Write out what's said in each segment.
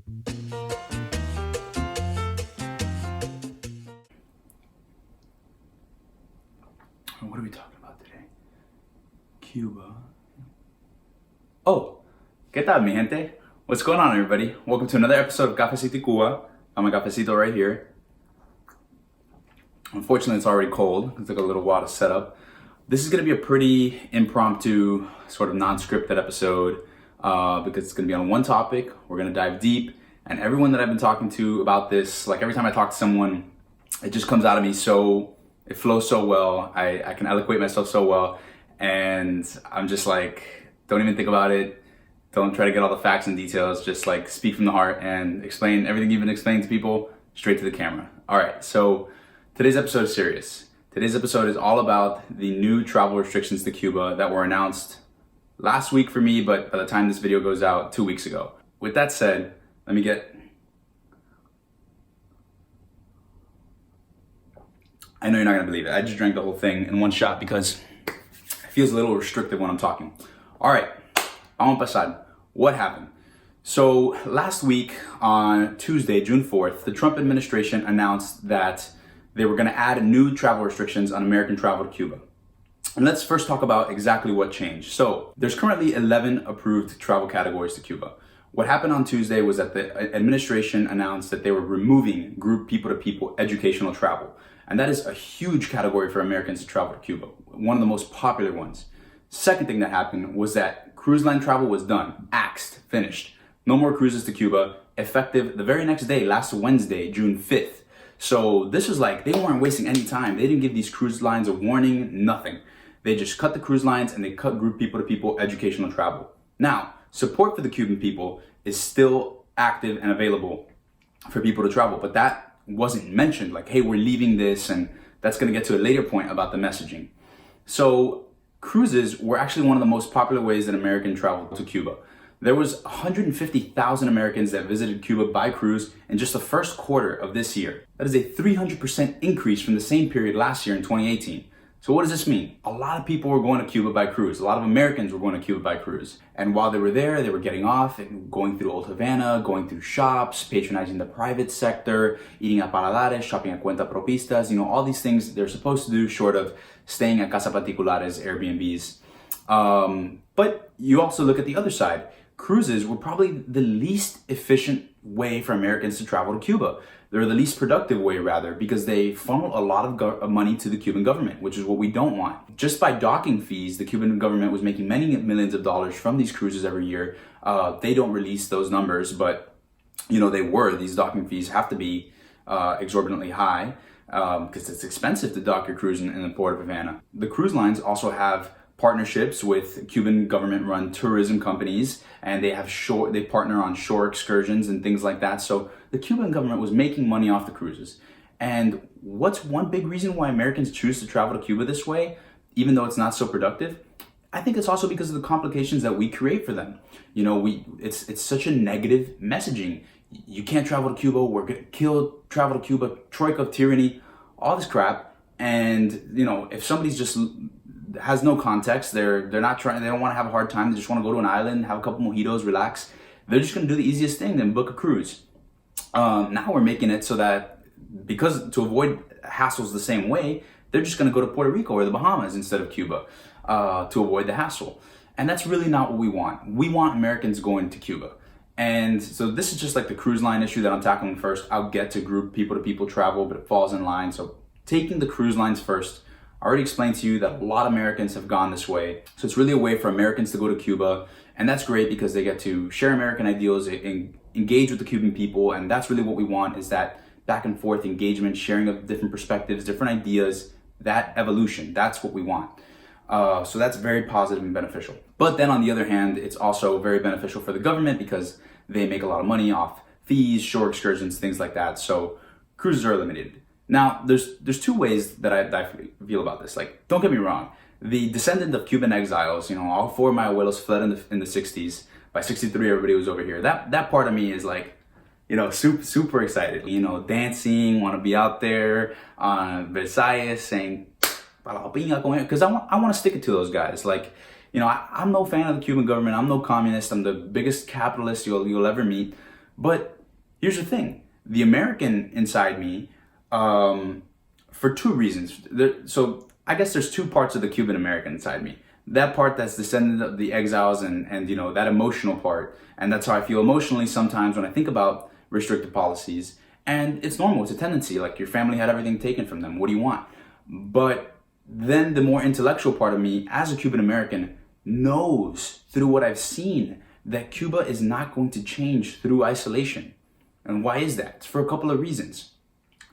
What are we talking about today? Cuba. Oh, ¿qué tal, mi gente? What's going on, everybody? Welcome to another episode of Cafecito Cuba. I'm a cafecito right here. Unfortunately, it's already cold. It took a little while to set up. This is going to be a pretty impromptu, sort of non-scripted episode because it's going to be on one topic. We're going to dive deep. And everyone that I've been talking to about this, like every time I talk to someone, it just comes out of me it flows so well. I can eloquate myself so well. And I'm just like, don't even think about it. Don't try to get all the facts and details. Just like speak from the heart and explain everything you've been explaining to people straight to the camera. All right, so today's episode is serious. Today's episode is all about the new travel restrictions to Cuba that were announced last week for me, but by the time this video goes out, 2 weeks ago. With that said, let me get... I know you're not gonna believe it. I just drank the whole thing in one shot because it feels a little restrictive when I'm talking. All right, vamos a pasar. What happened? So last week on Tuesday, June 4th, the Trump administration announced that they were gonna add new travel restrictions on American travel to Cuba. And let's first talk about exactly what changed. So there's currently 11 approved travel categories to Cuba. What happened on Tuesday was that the administration announced that they were removing group people-to-people educational travel. And that is a huge category for Americans to travel to Cuba, one of the most popular ones. Second thing that happened was that cruise line travel was done, axed, finished. No more cruises to Cuba, effective the very next day, last Wednesday, June 5th. So this was like, they weren't wasting any time. They didn't give these cruise lines a warning, nothing. They just cut the cruise lines and they cut group people-to-people educational travel. Now, support for the Cuban people is still active and available for people to travel, but that wasn't mentioned, like, hey, we're leaving this, and that's going to get to a later point about the messaging. So cruises were actually one of the most popular ways that Americans traveled to Cuba. There was 150,000 Americans that visited Cuba by cruise in just the first quarter of this year. That is a 300% increase from the same period last year in 2018. So what does this mean? A lot of people were going to Cuba by cruise. A lot of Americans were going to Cuba by cruise. And while they were there, they were getting off and going through Old Havana, going through shops, patronizing the private sector, eating at paladares, shopping at cuenta propistas, all these things they're supposed to do short of staying at casa particulares, Airbnbs. But you also look at the other side. Cruises were probably the least efficient way for Americans to travel to Cuba. They're the least productive way, rather, because they funnel a lot of money to the Cuban government, which is what we don't want. Just by docking fees, the Cuban government was making many millions of dollars from these cruises every year. They don't release those numbers, but they were. These docking fees have to be exorbitantly high because it's expensive to dock your cruise in the port of Havana. The cruise lines also have partnerships with Cuban government-run tourism companies, and they partner on shore excursions and things like that. So the Cuban government was making money off the cruises. And what's one big reason why Americans choose to travel to Cuba this way, even though it's not so productive? I think it's also because of the complications that we create for them. It's such a negative messaging. You can't travel to Cuba, we're gonna kill travel to Cuba, troika of tyranny, all this crap. And if somebody's just has no context, they don't want to have a hard time, they just want to go to an island, have a couple mojitos, relax, they're just going to do the easiest thing, then book a cruise. Now we're making it so that, because to avoid hassles the same way, they're just going to go to Puerto Rico or the Bahamas instead of Cuba to avoid the hassle. And that's really not what we want. We want Americans going to Cuba. And so this is just like the cruise line issue that I'm tackling first. I'll get to group people-to-people travel, but it falls in line. So taking the cruise lines first, I already explained to you that a lot of Americans have gone this way. So it's really a way for Americans to go to Cuba. And that's great because they get to share American ideals and engage with the Cuban people. And that's really what we want, is that back and forth engagement, sharing of different perspectives, different ideas, that evolution. That's what we want. So that's very positive and beneficial. But then on the other hand, it's also very beneficial for the government because they make a lot of money off fees, shore excursions, things like that. So cruises are eliminated. Now, there's two ways that I feel about this. Like, don't get me wrong. The descendant of Cuban exiles, all four of my abuelos fled in the 60s. By 63, everybody was over here. That part of me is like, super excited. Dancing, want to be out there on Versailles saying, because I want to stick it to those guys. Like, I'm no fan of the Cuban government. I'm no communist. I'm the biggest capitalist you'll ever meet. But Here's the thing. The American inside me, for two reasons. So I guess there's two parts of the Cuban American inside me. That part that's descendant of the exiles and that emotional part. And that's how I feel emotionally sometimes when I think about restrictive policies. And it's normal. It's a tendency. Like, your family had everything taken from them. What do you want? But then the more intellectual part of me, as a Cuban American, knows through what I've seen that Cuba is not going to change through isolation. And why is that? It's for a couple of reasons.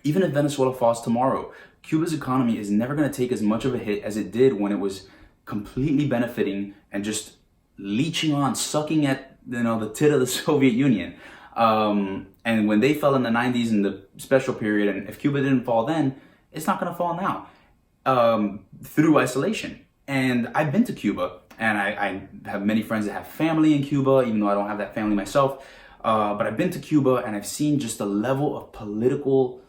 Even if Venezuela falls tomorrow, Cuba's economy is never going to take as much of a hit as it did when it was completely benefiting and just leeching on, sucking at the tit of the Soviet Union. And when they fell in the 90s in the special period, and if Cuba didn't fall then, it's not going to fall now through isolation. And I've been to Cuba, and I have many friends that have family in Cuba, even though I don't have that family myself. But I've been to Cuba, and I've seen just the level of political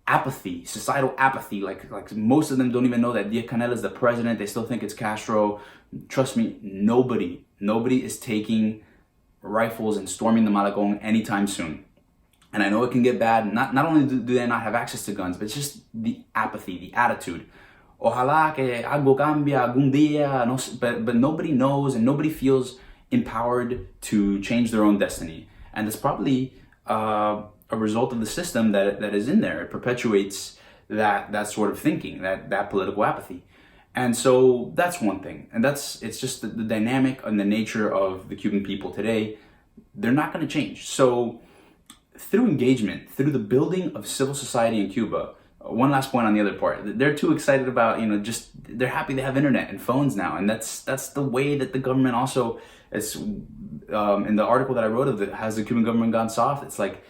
apathy, societal apathy. Like most of them don't even know that Díaz-Canel is the president. They still think it's Castro. Trust me, nobody is taking rifles and storming the Malecón anytime soon. And I know it can get bad. Not only do they not have access to guns, but it's just the apathy, the attitude. Ojalá que algo cambie algún día. No, but nobody knows, and nobody feels empowered to change their own destiny. And it's probably a result of the system that is in there. It perpetuates that sort of thinking, that political apathy. And so that's one thing. And it's just the dynamic and the nature of the Cuban people today. They're not going to change. So through engagement, through the building of civil society in Cuba, one last point on the other part, they're too excited about, they're happy they have internet and phones now. And that's the way that the government also, it's in the article that I wrote of it, has the Cuban government gone soft? It's like,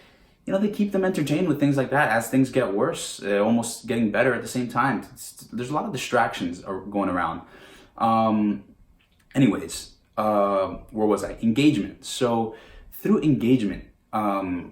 they keep them entertained with things like that as things get worse, almost getting better at the same time. There's a lot of distractions going around. Anyways, where was I? Engagement. So through engagement, I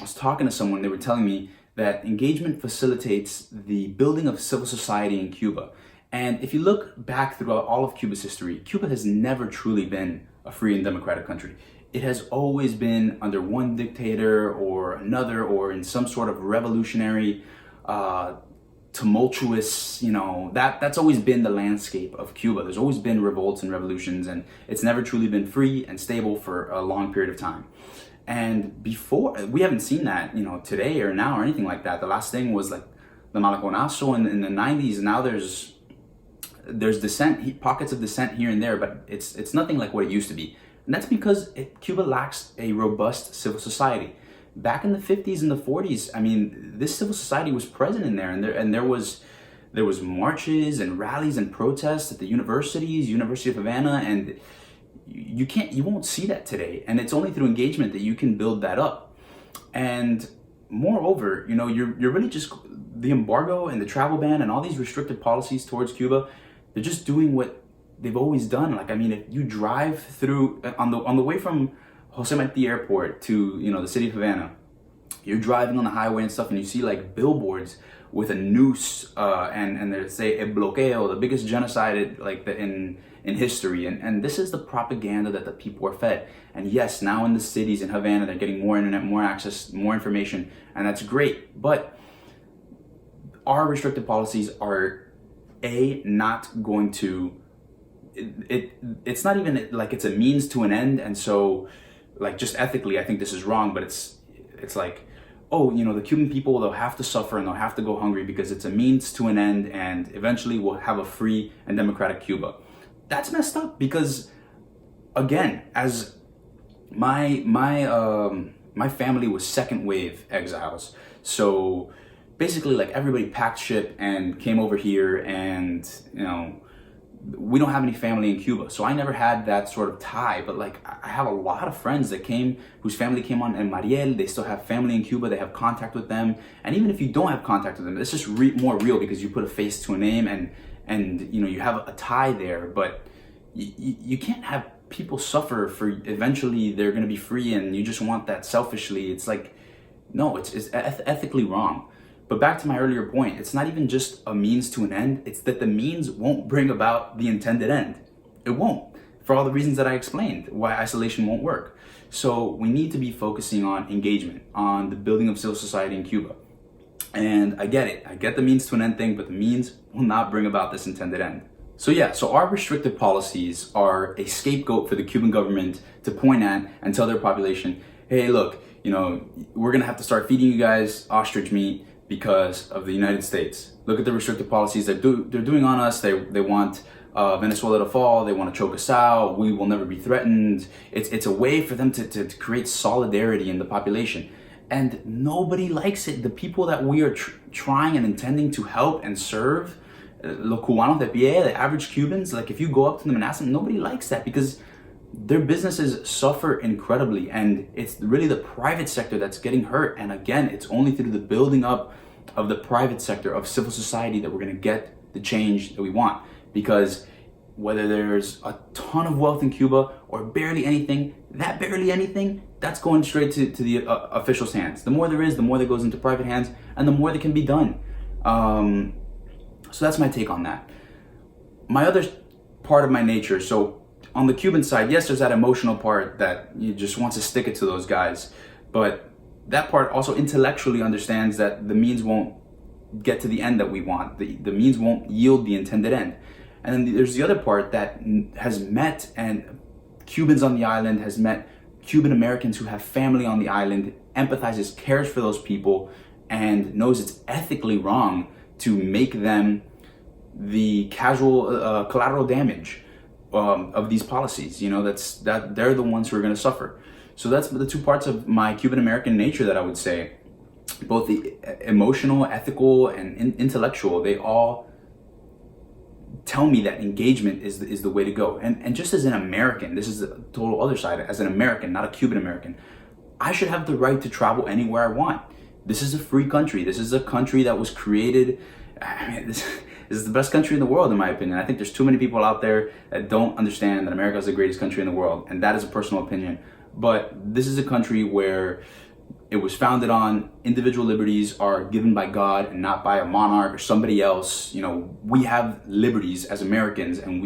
was talking to someone, they were telling me that engagement facilitates the building of civil society in Cuba. And if you look back throughout all of Cuba's history, Cuba has never truly been a free and democratic country. It has always been under one dictator or another, or in some sort of revolutionary, tumultuous, that's always been the landscape of Cuba. There's always been revolts and revolutions, and it's never truly been free and stable for a long period of time. And before, we haven't seen that, today or now or anything like that. The last thing was like the Malaconazo in the 90s. And now there's dissent, pockets of dissent here and there, but it's nothing like what it used to be. And that's because Cuba lacks a robust civil society. Back in the 50s and the 40s, this civil society was present in there, and there was marches and rallies and protests at the universities, University of Havana, and you won't see that today. And it's only through engagement that you can build that up. And moreover, you're really just, the embargo and the travel ban and all these restrictive policies towards Cuba, they're just doing what they've always done. Like, if you drive through on the way from Jose Marti Airport to the city of Havana, you're driving on the highway and stuff, and you see like billboards with a noose and they say a bloqueo, the biggest genocide in history, and this is the propaganda that the people are fed. And yes, now in the cities in Havana, they're getting more internet, more access, more information, and that's great. But our restrictive policies are not going to. It's not even like it's a means to an end, and so like just ethically, I think this is wrong. But it's like, the Cuban people, they'll have to suffer and they'll have to go hungry because it's a means to an end, and eventually we'll have a free and democratic Cuba. That's messed up because, again, as my family was second wave exiles, so basically like everybody packed ship and came over here, and we don't have any family in Cuba, so I never had that sort of tie. But like, I have a lot of friends that came, whose family came on in Mariel. They still have family in Cuba. They have contact with them. And even if you don't have contact with them, it's just more real because you put a face to a name, and you have a tie there. But you can't have people suffer for eventually they're going to be free, and you just want that selfishly. It's like, no, it's ethically wrong. But back to my earlier point, it's not even just a means to an end. It's that the means won't bring about the intended end. It won't, for all the reasons that I explained, why isolation won't work. So we need to be focusing on engagement, on the building of civil society in Cuba. And I get it. I get the means to an end thing, but the means will not bring about this intended end. So yeah, so our restrictive policies are a scapegoat for the Cuban government to point at and tell their population, hey, look, we're gonna have to start feeding you guys ostrich meat because of the United States. Look at the restrictive policies they're doing on us. They want Venezuela to fall. They want to choke us out. We will never be threatened. It's a way for them to create solidarity in the population. And nobody likes it. The people that we are trying and intending to help and serve, los cubanos de pie, the average Cubans, like if you go up to them and ask them, nobody likes that because their businesses suffer incredibly, and it's really the private sector that's getting hurt. And again, it's only through the building up of the private sector, of civil society, that we're going to get the change that we want. Because whether there's a ton of wealth in Cuba or barely anything, that barely anything, that's going straight to the officials' hands. The more there is, the more that goes into private hands, and the more that can be done. So that's my take on that. My other part of my nature, so on the Cuban side, yes, there's that emotional part that you just want to stick it to those guys. But that part also intellectually understands that the means won't get to the end that we want. The means won't yield the intended end. And then there's the other part that has met, and Cubans on the island, has met Cuban Americans who have family on the island, empathizes, cares for those people, and knows it's ethically wrong to make them the casual collateral damage of these policies. That they're the ones who are going to suffer. So that's the two parts of my Cuban American nature that I would say, both the emotional, ethical, and intellectual. They all tell me that engagement is the way to go. And just as an American, this is the total other side. As an American, not a Cuban American, I should have the right to travel anywhere I want. This is a free country. This is a country that was created. This is the best country in the world, in my opinion. I think there's too many people out there that don't understand that America is the greatest country in the world, and that is a personal opinion. But this is a country where it was founded on individual liberties are given by God and not by a monarch or somebody else. We have liberties as Americans, and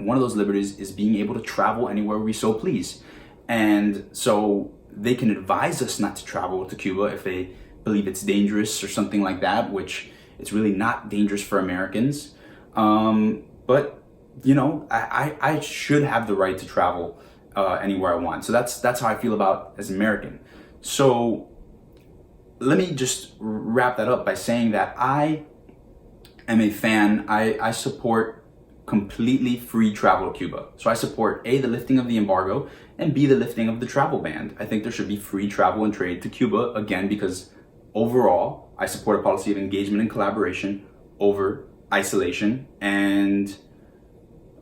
one of those liberties is being able to travel anywhere we so please. And so they can advise us not to travel to Cuba if they believe it's dangerous or something like that, which it's really not dangerous for Americans. But I should have the right to travel anywhere I want. So that's how I feel about as an American. So let me just wrap that up by saying that I am a fan. I support completely free travel to Cuba. So I support A, the lifting of the embargo, and B, the lifting of the travel ban. I think there should be free travel and trade to Cuba, again, because overall, I support a policy of engagement and collaboration over isolation and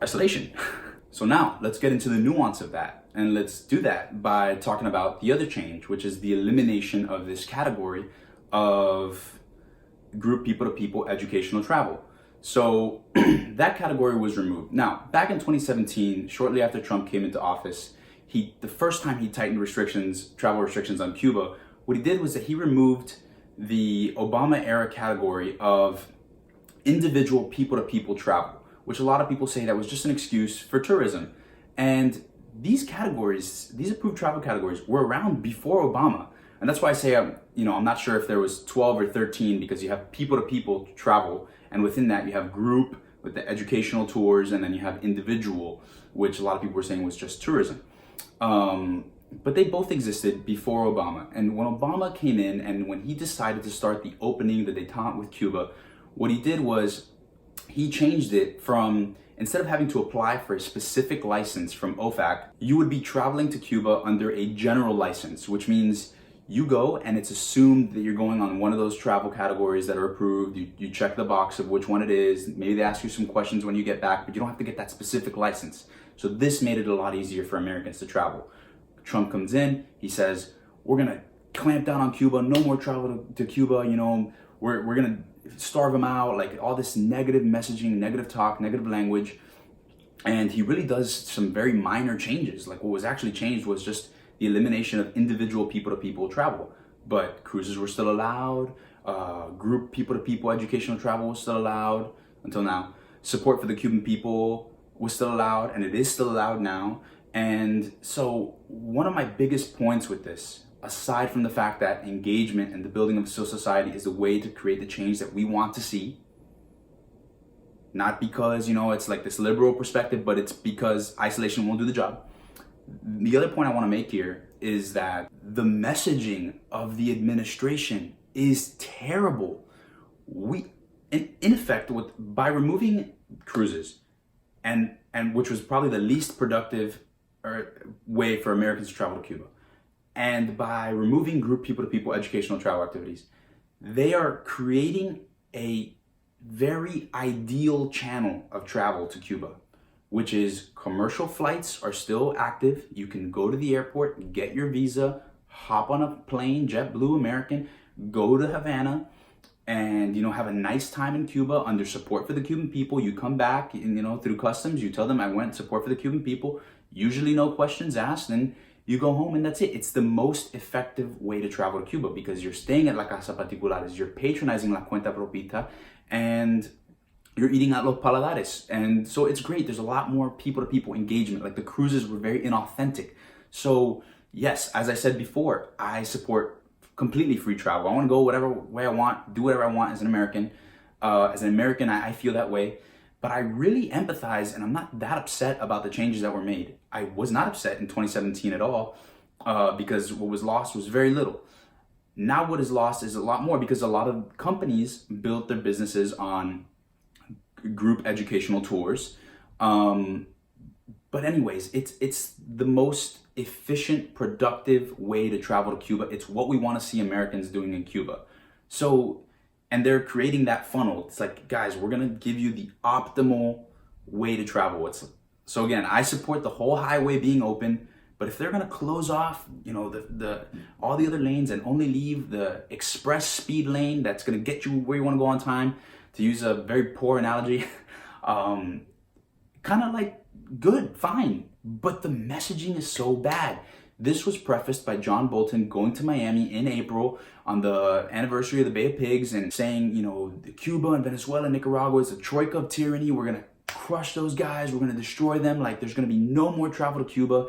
isolation. So now let's get into the nuance of that. And let's do that by talking about the other change, which is the elimination of this category of group people-to-people educational travel. So that category was removed. Now, back in 2017, shortly after Trump came into office, the first time he tightened travel restrictions on Cuba, what he did was that he removed the Obama-era category of individual people-to-people travel, which a lot of people say that was just an excuse for tourism. And these categories, these approved travel categories, were around before Obama. And that's why I say, I'm not sure if there was 12 or 13, because you have people-to-people travel, and within that you have group with the educational tours, and then you have individual, which a lot of people were saying was just tourism. But they both existed before Obama. And when Obama came in, and when he decided to start the opening, the détente with Cuba, what he did was he changed it from, instead of having to apply for a specific license from OFAC, you would be traveling to Cuba under a general license, which means you go and it's assumed that you're going on one of those travel categories that are approved. You check the box of which one it is. Maybe they ask you some questions when you get back, but you don't have to get that specific license. So this made it a lot easier for Americans to travel. Trump comes in, he says, we're gonna clamp down on Cuba, no more travel to Cuba, we're gonna starve them out, like all this negative messaging, negative talk, negative language. And he really does some very minor changes. Like what was actually changed was just the elimination of individual people-to-people travel. But cruises were still allowed, group people-to-people educational travel was still allowed until now. Support for the Cuban people was still allowed, and it is still allowed now. And so one of my biggest points with this, aside from the fact that engagement and the building of a civil society is the way to create the change that we want to see, not because, it's like this liberal perspective, but it's because isolation won't do the job. The other point I want to make here is that the messaging of the administration is terrible. In effect, by removing cruises, and which was probably the least productive way for Americans to travel to Cuba, and by removing group people-to-people educational travel activities, they are creating a very ideal channel of travel to Cuba, which is commercial flights are still active. You can go to the airport, get your visa, hop on a plane, JetBlue, American, go to Havana, and have a nice time in Cuba under support for the Cuban people. You come back, and through customs, you tell them I went support for the Cuban people. Usually no questions asked, and you go home, and that's it. It's the most effective way to travel to Cuba because you're staying at La Casa Particulares, you're patronizing La Cuenta Propita, and you're eating at Los Paladares. And so it's great. There's a lot more people-to-people engagement. Like the cruises were very inauthentic. So yes, as I said before, I support completely free travel. I want to go whatever way I want, do whatever I want as an American. I feel that way. But I really empathize, and I'm not that upset about the changes that were made. I was not upset in 2017 at all because what was lost was very little. Now what is lost is a lot more because a lot of companies built their businesses on group educational tours. But anyways, it's the most efficient, productive way to travel to Cuba. It's what we want to see Americans doing in Cuba. So, and they're creating that funnel. It's like, guys, we're going to give you the optimal way to travel. So again, I support the whole highway being open, but if they're going to close off, all the other lanes and only leave the express speed lane that's going to get you where you want to go on time, to use a very poor analogy, kind of like good, fine, but the messaging is so bad. This was prefaced by John Bolton going to Miami in April on the anniversary of the Bay of Pigs and saying, Cuba and Venezuela and Nicaragua is a troika of tyranny. We're going to crush those guys. We're going to destroy them. Like there's going to be no more travel to Cuba.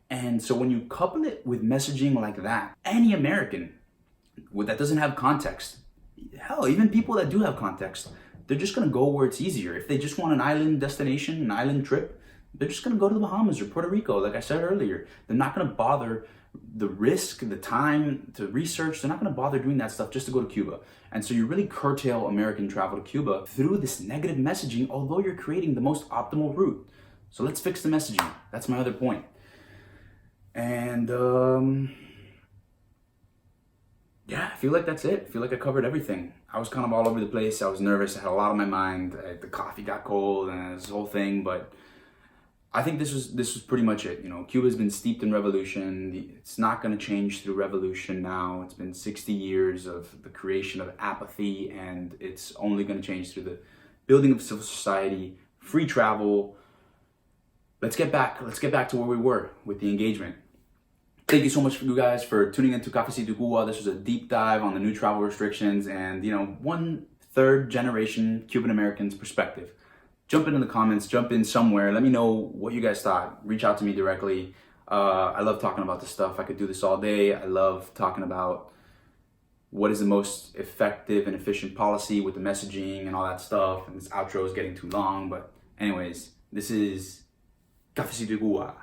And so when you couple it with messaging like that, any American that doesn't have context, hell, even people that do have context, they're just going to go where it's easier. If they just want an island destination, an island trip, they're just going to go to the Bahamas or Puerto Rico, like I said earlier. They're not going to bother the risk, the time to research. They're not going to bother doing that stuff just to go to Cuba. And so you really curtail American travel to Cuba through this negative messaging, although you're creating the most optimal route. So let's fix the messaging. That's my other point. And yeah, I feel like that's it. I feel like I covered everything. I was kind of all over the place. I was nervous. I had a lot on my mind. The coffee got cold and this whole thing, but I think this was pretty much it. Cuba's been steeped in revolution. It's not going to change through revolution now. It's been 60 years of the creation of apathy, and it's only going to change through the building of civil society, free travel. Let's get back to where we were with the engagement. Thank you so much for you guys for tuning into Cafecito Cuba. This was a deep dive on the new travel restrictions and, one third generation Cuban Americans perspective. Jump in the comments, jump in somewhere. Let me know what you guys thought. Reach out to me directly. I love talking about this stuff. I could do this all day. I love talking about what is the most effective and efficient policy with the messaging and all that stuff. And this outro is getting too long. But anyways, this is Cafecito Cuba.